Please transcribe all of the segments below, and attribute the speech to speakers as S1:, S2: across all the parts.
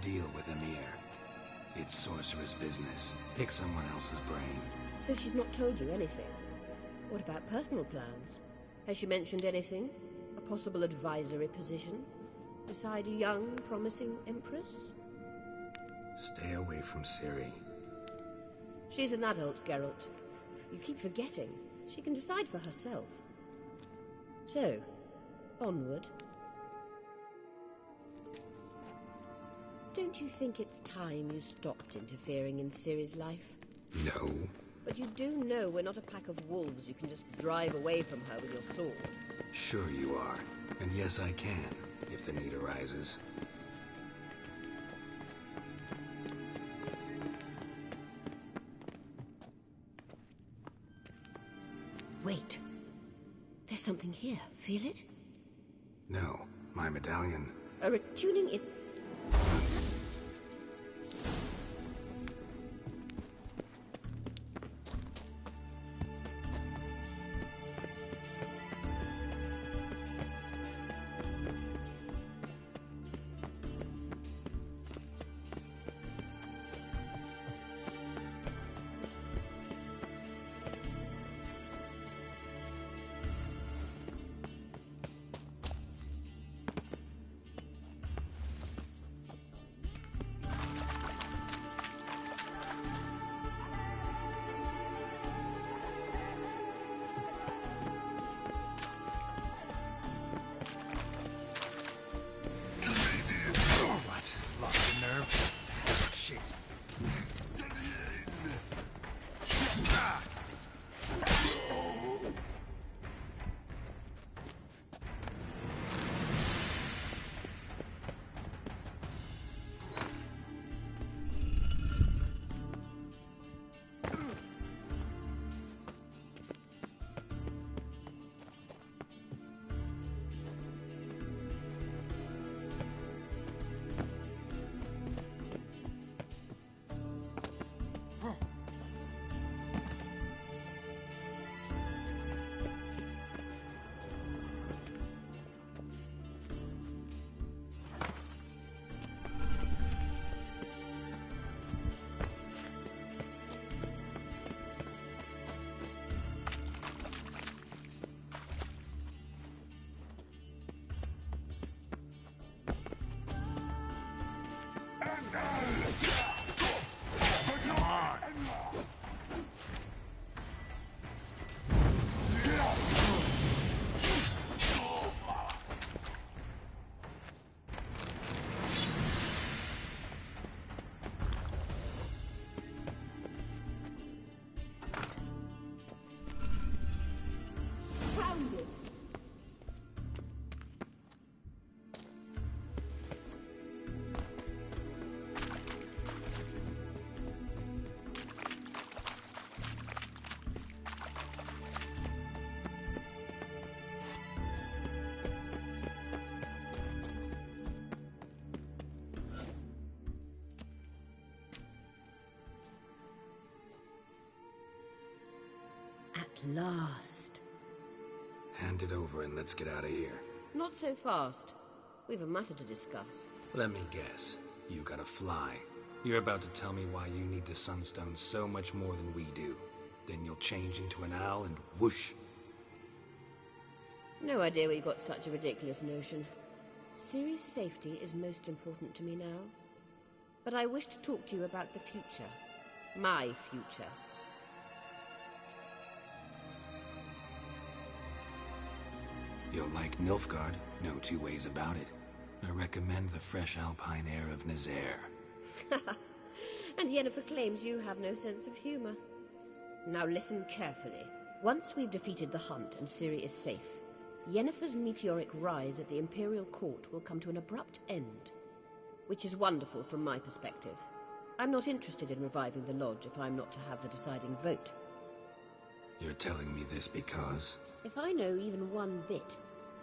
S1: Deal with Amir. It's sorcerer's business. Pick someone else's brain.
S2: So she's not told you anything? What about personal plans? Has she mentioned anything? A possible advisory position? Beside a young, promising empress?
S1: Stay away from Ciri.
S2: She's an adult, Geralt. You keep forgetting. She can decide for herself. So, onward. Don't you think it's time you stopped interfering in Ciri's life?
S1: No.
S2: But you do know we're not a pack of wolves you can just drive away from her with your sword.
S1: Sure you are. And yes, I can, if the need arises.
S2: Wait. There's something here. Feel it?
S1: No. My medallion.
S2: A retuning in... At last.
S1: Hand it over and let's get out of here.
S2: Not so fast. We've a matter to discuss.
S1: Let me guess. You gotta fly. You're about to tell me why you need the Sunstone so much more than we do. Then you'll change into an owl and whoosh.
S2: No idea where you got such a ridiculous notion. Ciri's safety is most important to me now. But I wish to talk to you about the future. My future.
S1: You'll like Nilfgaard, no two ways about it. I recommend the fresh alpine air of Nazaire.
S2: And Yennefer claims you have no sense of humor. Now listen carefully. Once we've defeated the Hunt and Ciri is safe, Yennefer's meteoric rise at the Imperial Court will come to an abrupt end. Which is wonderful from my perspective. I'm not interested in reviving the Lodge if I'm not to have the deciding vote.
S1: You're telling me this because...
S2: If I know even one bit,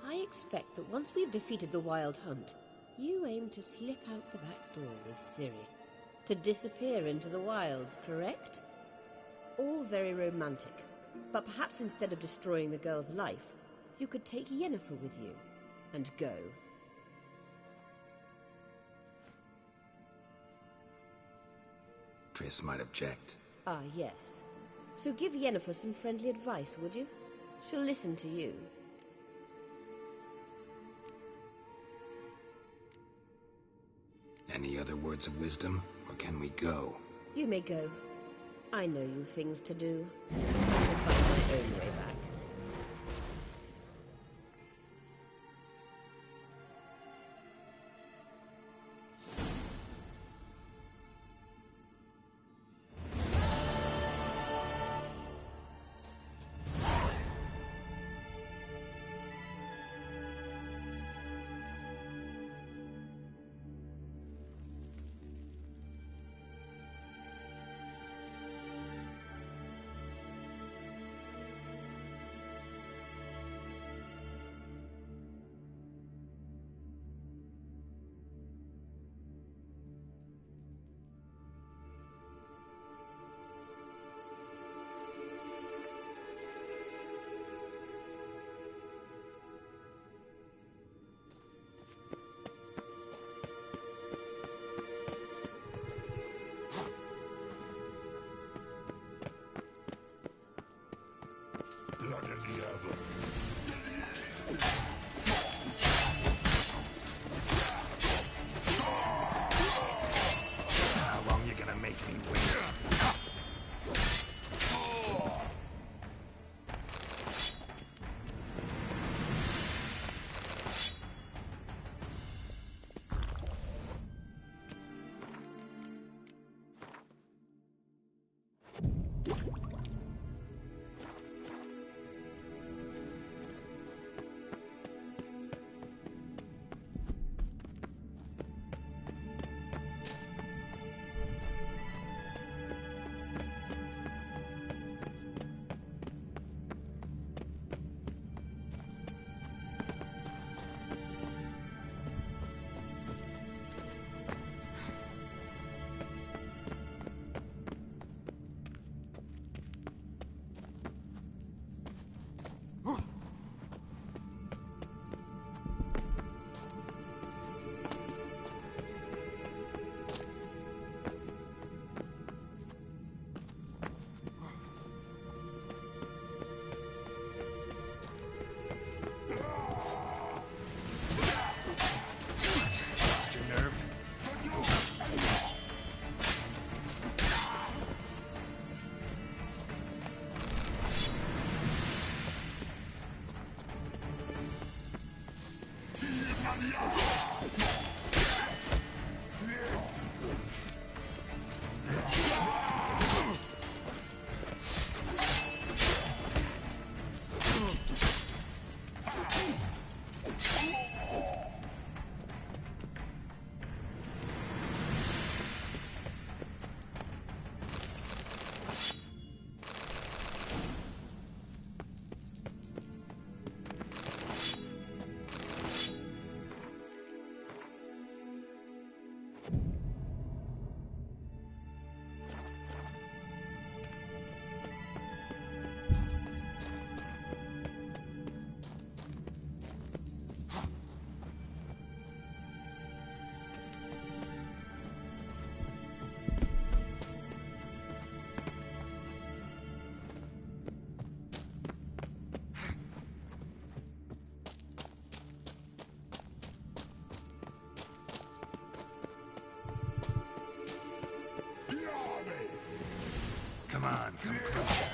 S2: I expect that once we've defeated the Wild Hunt, you aim to slip out the back door with Ciri. To disappear into the wilds, correct? All very romantic. But perhaps instead of destroying the girl's life, you could take Yennefer with you and go.
S1: Triss might object.
S2: Ah, yes. So give Yennefer some friendly advice, would you? She'll listen to you.
S1: Any other words of wisdom, or can we go?
S2: You may go. I know you've things to do. I shall find my own way back.
S1: How long you gonna make me wait? Lost your nerve? Come on, come closer.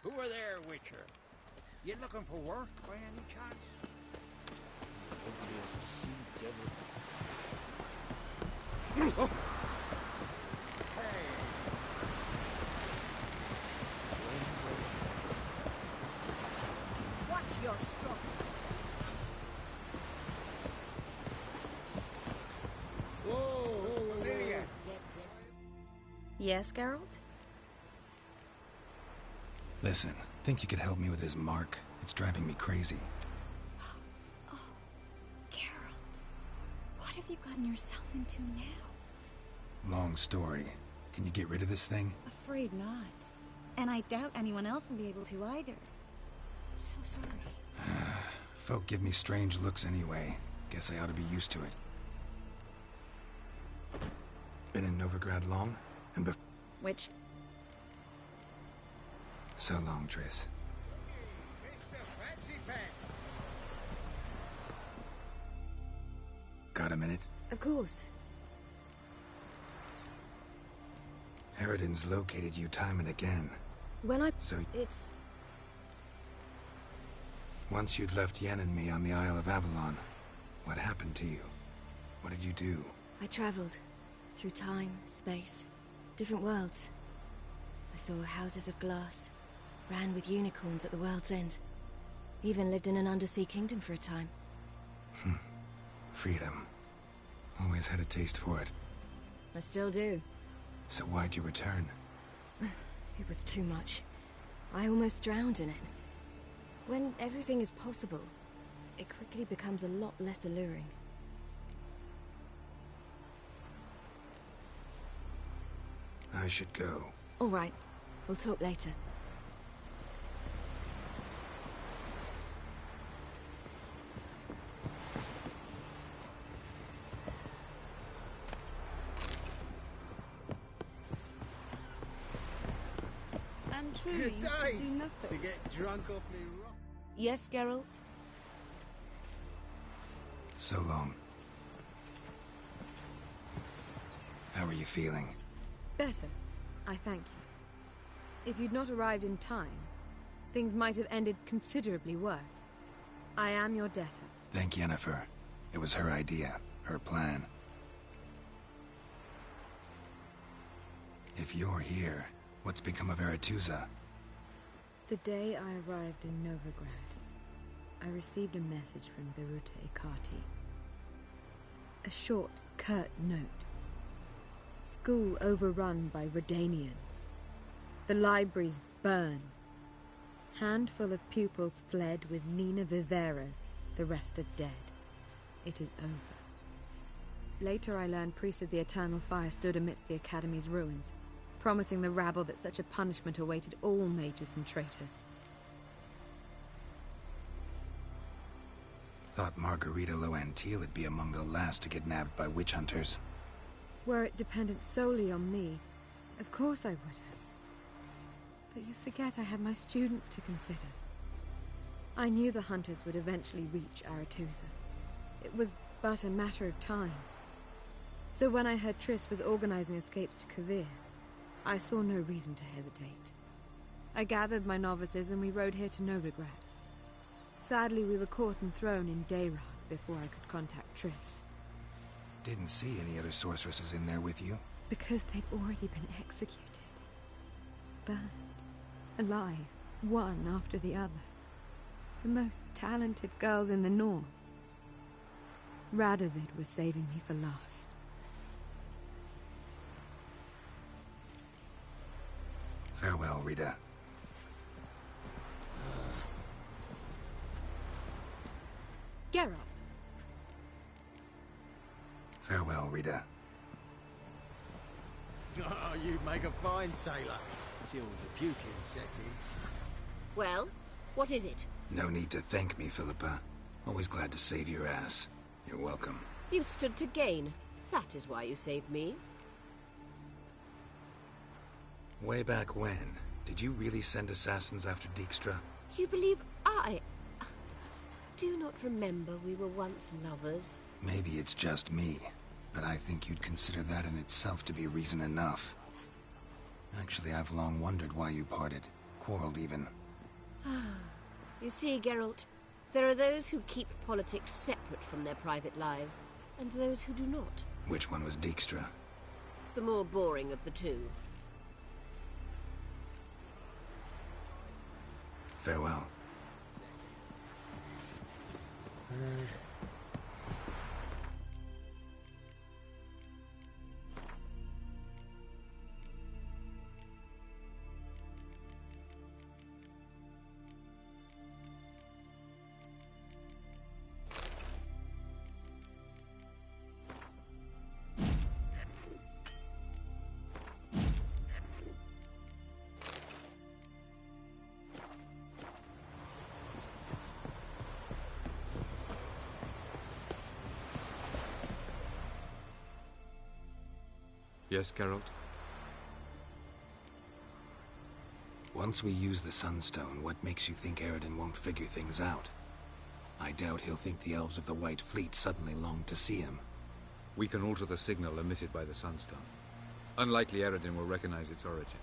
S3: Who are there, Witcher? You looking for work by any chance? Ugly as a sea devil. Oh. Hey.
S2: Watch your strut.
S3: Whoa, familiar.
S2: Yes, Geralt?
S1: Listen, think you could help me with his mark? It's driving me crazy.
S4: Oh, Geralt. What have you gotten yourself into now?
S1: Long story. Can you get rid of this thing?
S4: Afraid not. And I doubt anyone else will be able to either. I'm so sorry.
S1: Folk give me strange looks anyway. Guess I ought to be used to it. Been in Novigrad long? And
S4: Which...
S1: So long, Triss.
S3: Mr. Fancy Pants.
S1: Got a minute?
S2: Of course.
S1: Eridan's located you time and again.
S2: So it's...
S1: Once you'd left Yen and me on the Isle of Avalon, what happened to you? What did you do?
S5: I traveled through time, space, different worlds. I saw houses of glass, ran with unicorns at the world's end. Even lived in an undersea kingdom for a time.
S1: Freedom. Always had a taste for it.
S5: I still do.
S1: So why'd you return?
S5: It was too much. I almost drowned in it. When everything is possible, it quickly becomes a lot less alluring.
S1: I should go.
S5: All right. We'll talk later.
S6: And truly,
S3: Good
S6: you
S3: day.
S6: can do nothing.
S3: To get drunk off me rock.
S6: Yes, Geralt?
S1: So long. How are you feeling?
S6: Better. I thank you. If you'd not arrived in time, things might have ended considerably worse. I am your debtor.
S1: Thank Yennefer. It was her idea, her plan. If you're here, what's become of Aretuza?
S6: The day I arrived in Novigrad, I received a message from Birute Ekati. A short, curt note. School overrun by Redanians. The libraries burn. Handful of pupils fled with Nina Vivera. The rest are dead. It is over. Later I learned priests of the Eternal Fire stood amidst the Academy's ruins, promising the rabble that such a punishment awaited all mages and traitors.
S1: Thought Margarita Loantil would be among the last to get nabbed by witch hunters.
S6: Were it dependent solely on me, of course I would have. But you forget I had my students to consider. I knew the hunters would eventually reach Aretuza. It was but a matter of time. So when I heard Triss was organizing escapes to Kavir, I saw no reason to hesitate. I gathered my novices and we rode here to Novigrad. Sadly, we were caught and thrown in Dayrad before I could contact Triss.
S1: Didn't see any other sorceresses in there with you?
S6: Because they'd already been executed. Burned. Alive. One after the other. The most talented girls in the North. Radovid was saving me for last.
S1: Farewell, Rita.
S6: Geralt!
S1: Farewell, Rita.
S3: Oh, you make a fine sailor. Till the puking set in.
S2: Well, what is it?
S1: No need to thank me, Philippa. Always glad to save your ass. You're welcome.
S2: You stood to gain. That is why you saved me.
S1: Way back when, did you really send assassins after Dijkstra?
S2: You believe I... Do not remember we were once lovers.
S1: Maybe it's just me, but I think you'd consider that in itself to be reason enough. Actually, I've long wondered why you parted. quarreled even.
S2: You see, Geralt, there are those who keep politics separate from their private lives, and those who do not.
S1: Which one was Dijkstra?
S2: The more boring of the two.
S1: Farewell.
S7: Yes, Geralt?
S1: Once we use the Sunstone, what makes you think Eredin won't figure things out? I doubt he'll think the elves of the White Fleet suddenly long to see him.
S7: We can alter the signal emitted by the Sunstone. Unlikely Eredin will recognize its origin.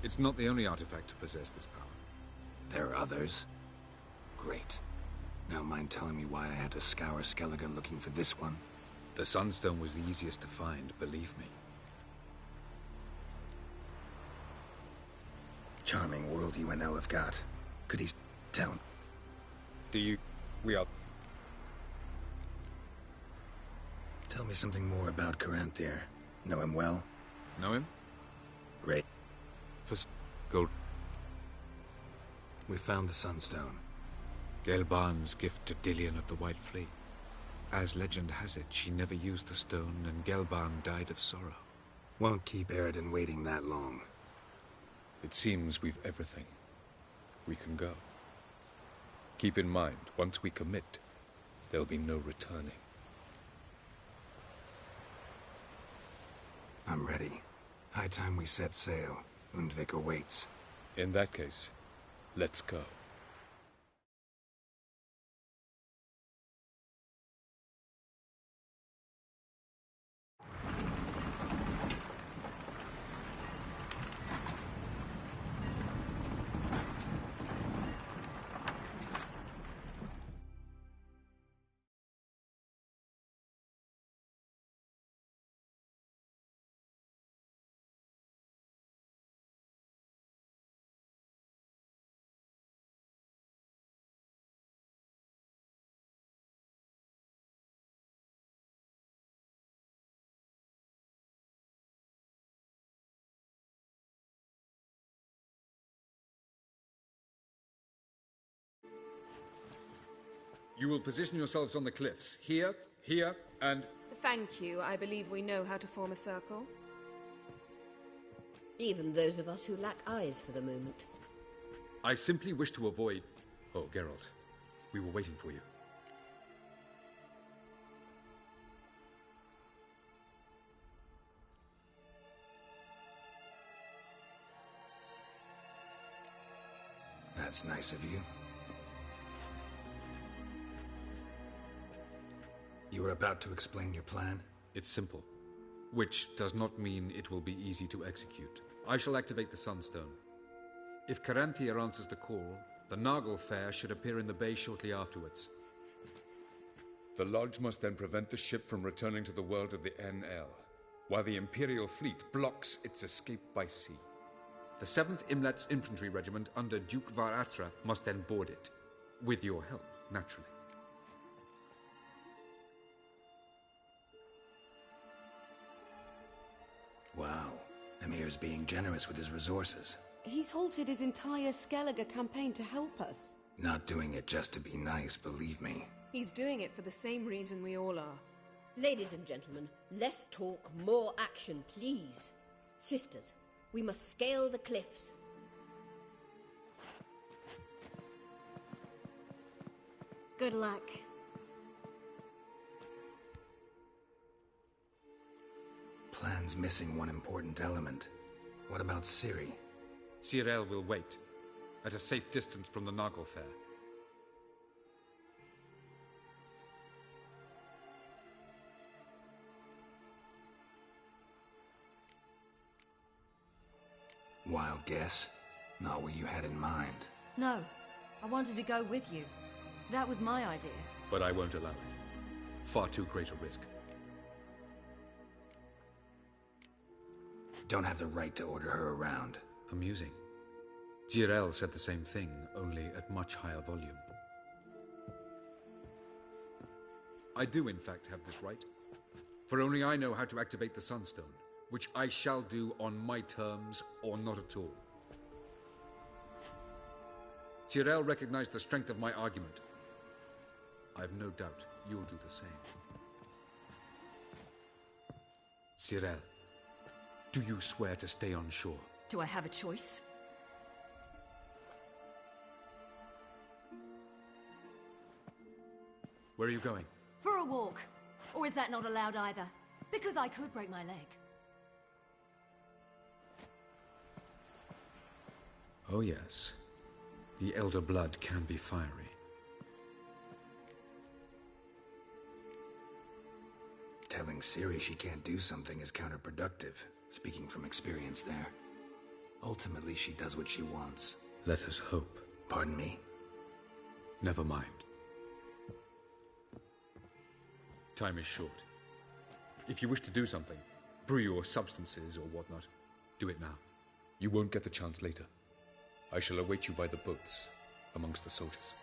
S7: It's not the only artifact to possess this power.
S1: There are others? Great. Now mind telling me why I had to scour Skellige looking for this one?
S7: The Sunstone was the easiest to find, believe me.
S1: Charming world you and El have got. Could he tell?
S7: We are...
S1: Tell me something more about Caranthir. Know him well?
S7: Know him?
S1: Great.
S7: Gold.
S1: We found the Sunstone.
S7: Gelban's gift to Dillion of the White Fleet. As legend has it, she never used the stone, and Gelban died of sorrow.
S1: Won't keep Eredin waiting that long.
S7: It seems we've everything. We can go. Keep in mind, once we commit, there'll be no returning.
S1: I'm ready. High time we set sail. Undvik awaits.
S7: In that case, let's go. You will position yourselves on the cliffs. Here, here, and...
S8: Thank you. I believe we know how to form a circle.
S2: Even those of us who lack eyes for the moment.
S7: I simply wish to avoid... Oh, Geralt. We were waiting for you.
S1: That's nice of you. You were about to explain your plan?
S7: It's simple. Which does not mean it will be easy to execute. I shall activate the Sunstone. If Caranthir answers the call, the Naglfar should appear in the bay shortly afterwards. The Lodge must then prevent the ship from returning to the world of the NL, while the Imperial fleet blocks its escape by sea. The 7th Imlet's Infantry Regiment under Duke Varatra must then board it. With your help, naturally.
S1: Wow. Emir's being generous with his resources.
S8: He's halted his entire Skellige campaign to help us.
S1: Not doing it just to be nice, believe me.
S8: He's doing it for the same reason we all are.
S2: Ladies and gentlemen, less talk, more action, please. Sisters, we must scale the cliffs.
S4: Good luck.
S1: Plan's missing one important element. What about Ciri?
S7: Cyril will wait, at a safe distance from the Naglfar.
S1: Wild guess? Not what you had in mind.
S5: No, I wanted to go with you. That was my idea.
S7: But I won't allow it. Far too great a risk.
S1: Don't have the right to order her around.
S7: Amusing. Jirel said the same thing, only at much higher volume. I do, in fact, have this right. For only I know how to activate the Sunstone, which I shall do on my terms or not at all. Jirel recognized the strength of my argument. I have no doubt you'll do the same. Jirel, do you swear to stay on shore?
S5: Do I have a choice?
S7: Where are you going?
S5: For a walk. Or is that not allowed either? Because I could break my leg.
S7: Oh yes. The elder blood can be fiery.
S1: Telling Ciri she can't do something is counterproductive, speaking from experience there. Ultimately, she does what she wants.
S7: Let us hope.
S1: Pardon me?
S7: Never mind. Time is short. If you wish to do something, brew your substances or whatnot, do it now. You won't get the chance later. I shall await you by the boats, amongst the soldiers.